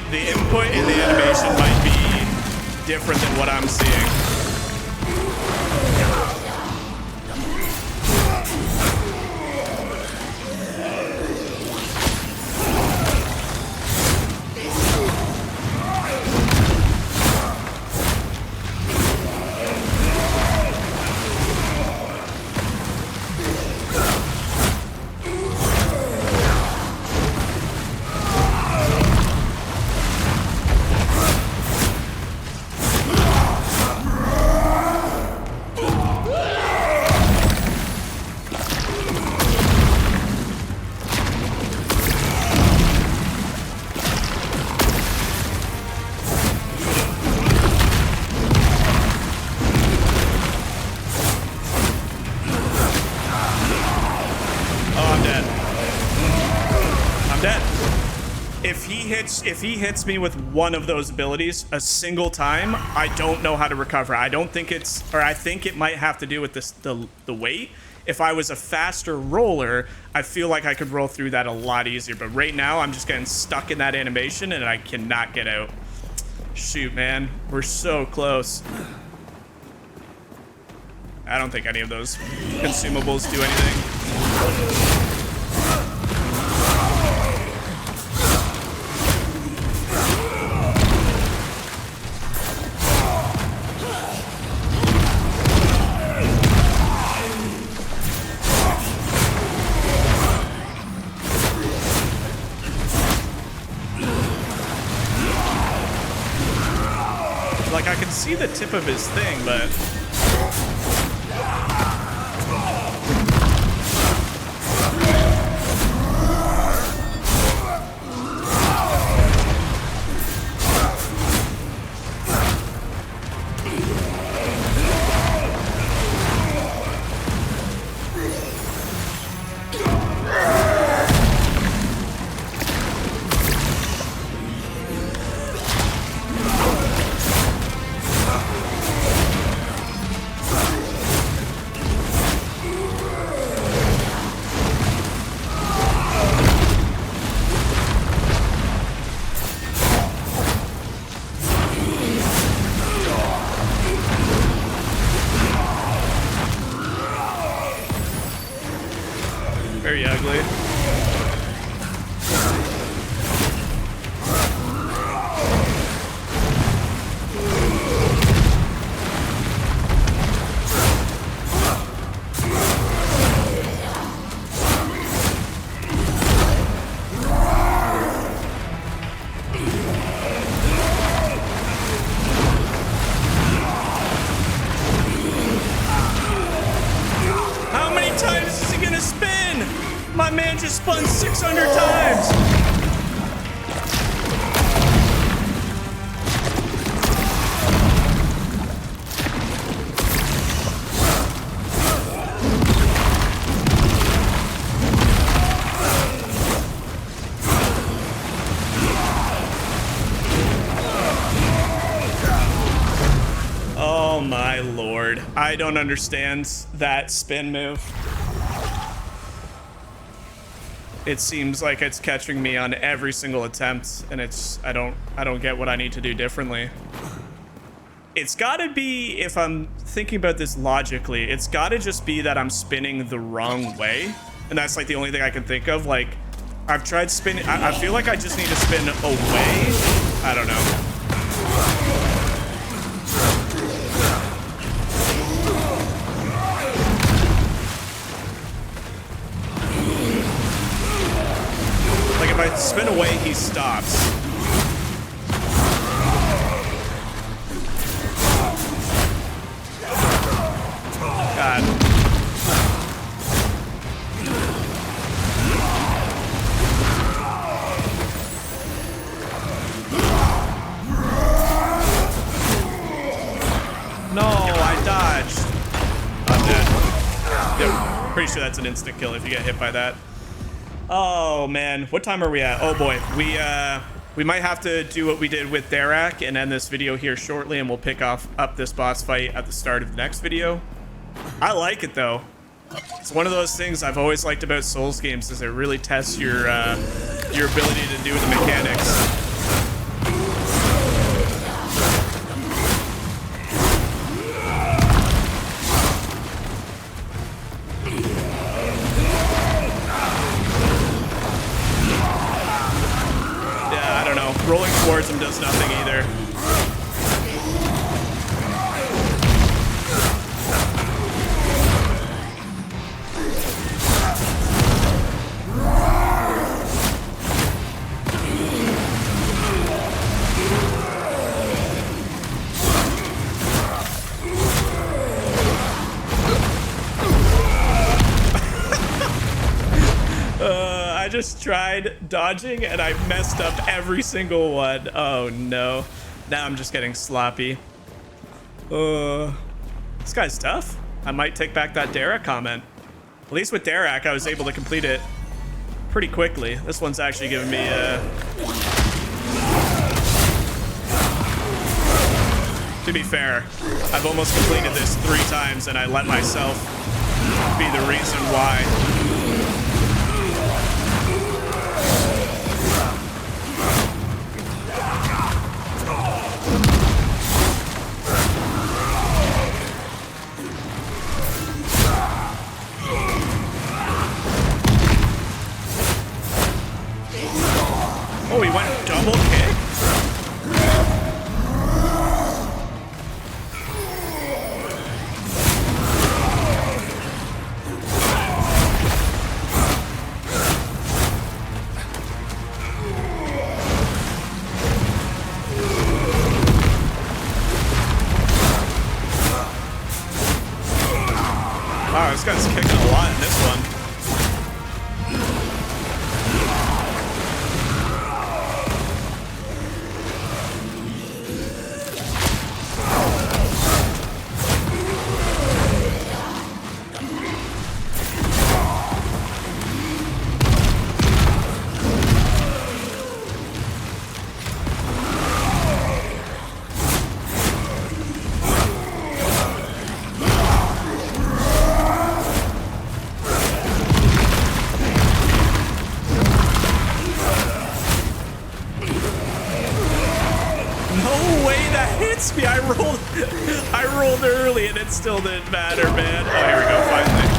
The input in the animation might be different than what I'm seeing. If he hits me with one of those abilities a single time, I don't know how to recover. I don't think it's, or I think it might have to do with this, the weight. If I was a faster roller, I feel like I could roll through that a lot easier. But right now, I'm just getting stuck in that animation and I cannot get out. Shoot, man. We're so close. I don't think any of those consumables do anything. Like, I can see the tip of his thing, but... very ugly. How many times is he gonna spin? My man just spun 600 times. Oh my lord. I don't understand that spin move. It seems like it's catching me on every single attempt, and it's I don't get what I need to do differently. It's gotta be, if I'm thinking about this logically, it's got to just be that I'm spinning the wrong way. And that's like the only thing I can think of. Like, I've tried spinning. I feel like I just need to spin away. I don't know. Like, if I spin away, he stops. God. No, I dodged. I'm dead. Yep. Pretty sure that's an instant kill if you get hit by that. Oh man, what time are we at? Oh boy, we might have to do what we did with Darak and end this video here shortly, and we'll pick up this boss fight at the start of the next video. I like it though. It's one of those things I've always liked about Souls games, is it really tests your ability to do the mechanics. Rolling towards him does nothing either. I just tried dodging and I messed up every single one. Oh no. Now I'm just getting sloppy. This guy's tough. I might take back that Darak comment. At least with Darak, I was able to complete it pretty quickly. This one's actually giving me to be fair, I've almost completed this 3 times and I let myself be the reason why. Oh, he went double kick? Wow, this guy's kicking a lot in this one. Me. I rolled early and it still didn't matter, man. Oh, here we go, finally.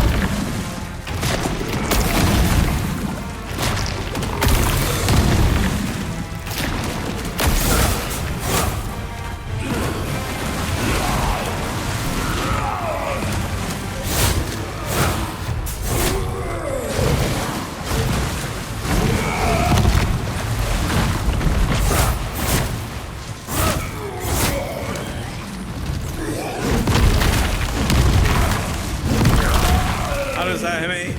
Does that hit me?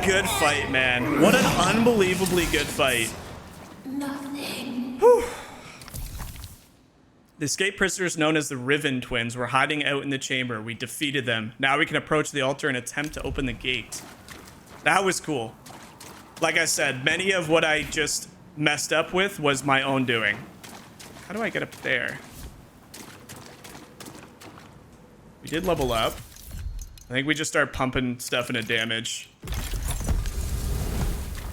Good fight, man. What an unbelievably good fight. Nothing. Whew. The escaped prisoners known as the Riven twins were hiding out in the chamber. We defeated them. Now we can approach the altar and attempt to open the gate. That was cool. Like I said, many of what I just messed up with was my own doing. How do I get up there? We did level up. I think we just start pumping stuff into damage.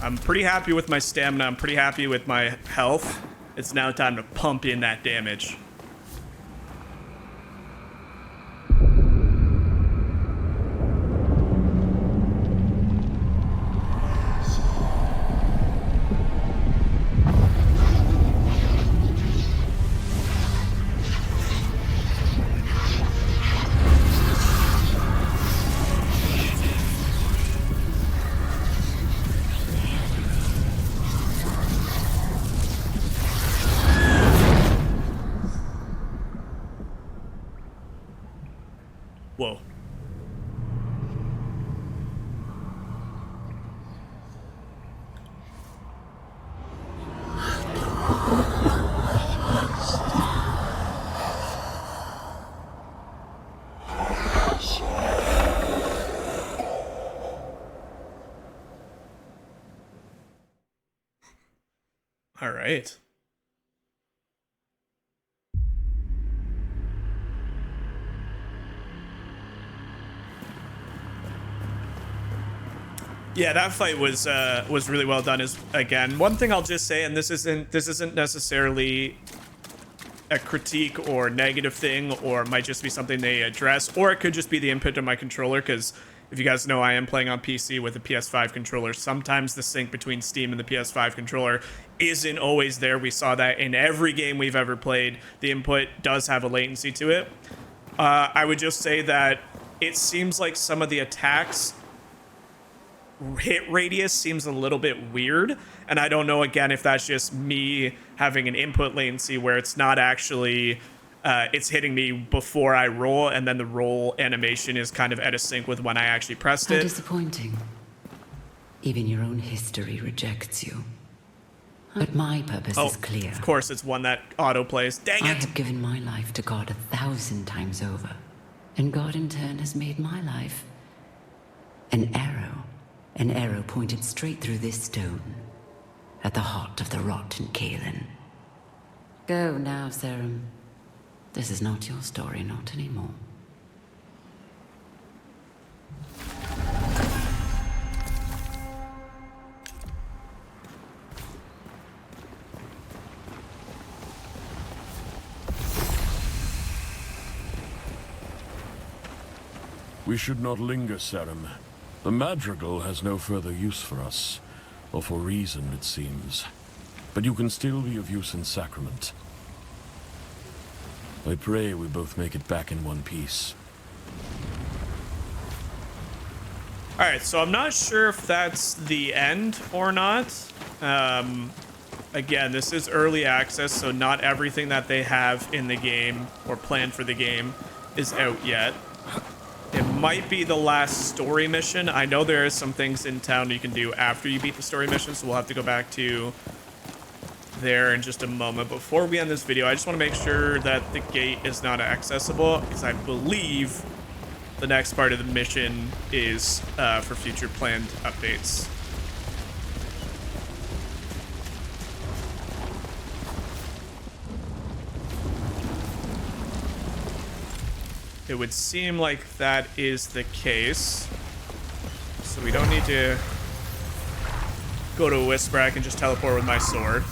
I'm pretty happy with my stamina. I'm pretty happy with my health. It's now time to pump in that damage. Whoa. All right. Yeah, that fight was really well done. Is again, one thing I'll just say, and this isn't necessarily a critique or negative thing, or it might just be something they address, or it could just be the input of my controller, because if you guys know, I am playing on PC with a PS5 controller. Sometimes the sync between Steam and the PS5 controller isn't always there. We saw that in every game we've ever played. The input does have a latency to it. I would just say that it seems like some of the attacks hit radius seems a little bit weird, and I don't know again if that's just me having an input latency where it's not actually it's hitting me before I roll, and then the roll animation is kind of out of sync with when I actually pressed How it. disappointing. Even your own history rejects you. But my purpose is clear. Of course, it's one that auto plays. Dang I it! have given my life to God 1,000 times over, and God in turn has made my life an arrow. An arrow pointed straight through this stone, at the heart of the rotten Kalen. Go now, Serum. This is not your story, not anymore. We should not linger, Serum. The madrigal has no further use for us, or for reason, it seems. But you can still be of use in sacrament. I pray we both make it back in one piece. Alright, so I'm not sure if that's the end or not. Again, this is early access, so not everything that they have in the game or planned for the game is out yet. It might be the last story mission. I know there are some things in town you can do after you beat the story mission, so we'll have to go back to there in just a moment. Before we end this video, I just want to make sure that the gate is not accessible, because I believe the next part of the mission is for future planned updates. It would seem like that is the case. So we don't need to go to a whisper. I can just teleport with my sword.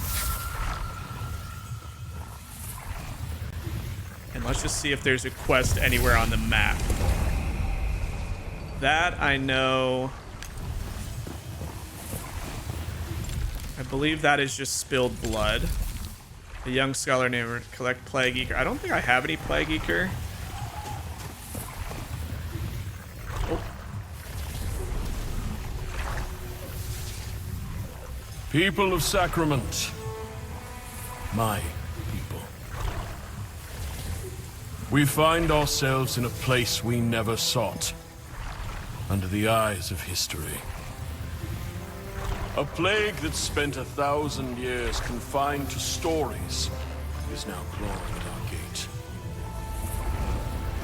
And let's just see if there's a quest anywhere on the map. That I know. I believe that is just spilled blood. A young scholar named collect Plague Eater. I don't think I have any Plague Eater. People of Sacrament. My people. We find ourselves in a place we never sought. Under the eyes of history. A plague that spent 1,000 years confined to stories is now clawing at our gates.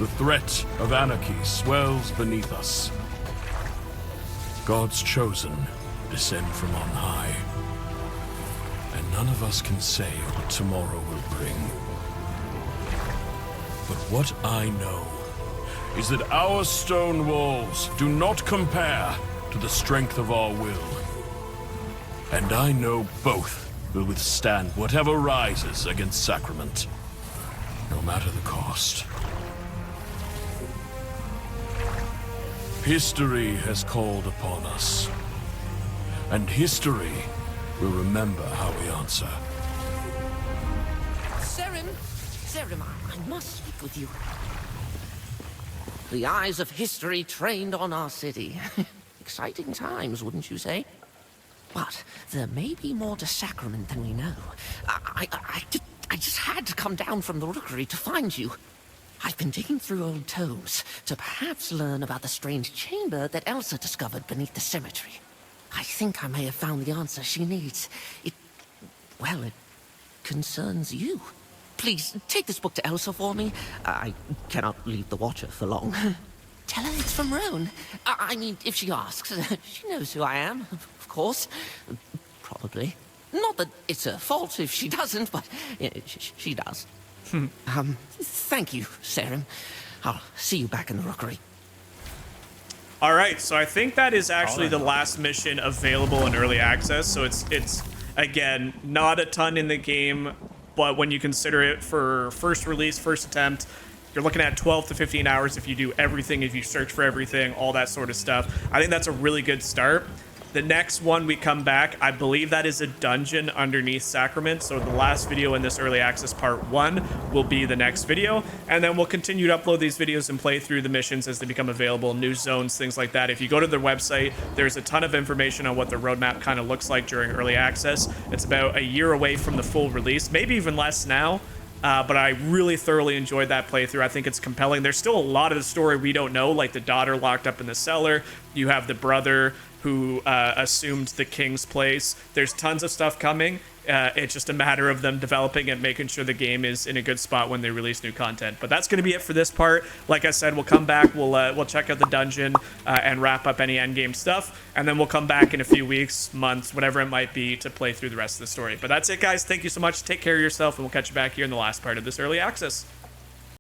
The threat of anarchy swells beneath us. God's chosen descend from on high. And none of us can say what tomorrow will bring. But what I know is that our stone walls do not compare to the strength of our will. And I know both will withstand whatever rises against Sacrament, no matter the cost. History has called upon us, and history will remember how we answer. Serim, I must speak with you. The eyes of history trained on our city. Exciting times, wouldn't you say? But there may be more to Sacrament than we know. I just had to come down from the rookery to find you. I've been digging through old tomes to perhaps learn about the strange chamber that Elsa discovered beneath the cemetery. I think I may have found the answer she needs. It concerns you. Please, take this book to Elsa for me. I cannot leave the Watcher for long. Tell her it's from Roan. I mean, if she asks, she knows who I am, of course. Probably. Not that it's her fault if she doesn't, but she does. Thank you, Serim. I'll see you back in the rookery. All right, so I think that is actually the last mission available in early access. So it's again, not a ton in the game, but when you consider it for first release, first attempt, you're looking at 12 to 15 hours if you do everything, if you search for everything, all that sort of stuff. I think that's a really good start. The next one we come back, I believe that is a dungeon underneath Sacrament. So the last video in this early access part 1 will be the next video. And then we'll continue to upload these videos and play through the missions as they become available, new zones, things like that. If you go to their website, there's a ton of information on what the roadmap kind of looks like during early access. It's about a year away from the full release, maybe even less now. But I really thoroughly enjoyed that playthrough. I think it's compelling. There's still a lot of the story we don't know, like the daughter locked up in the cellar. You have the brother who assumed the king's place. There's tons of stuff coming. It's just a matter of them developing and making sure the game is in a good spot when they release new content. But that's going to be it for this part. Like I said, we'll come back. We'll check out the dungeon and wrap up any endgame stuff. And then we'll come back in a few weeks, months, whatever it might be, to play through the rest of the story. But that's it, guys. Thank you so much. Take care of yourself, and we'll catch you back here in the last part of this early access.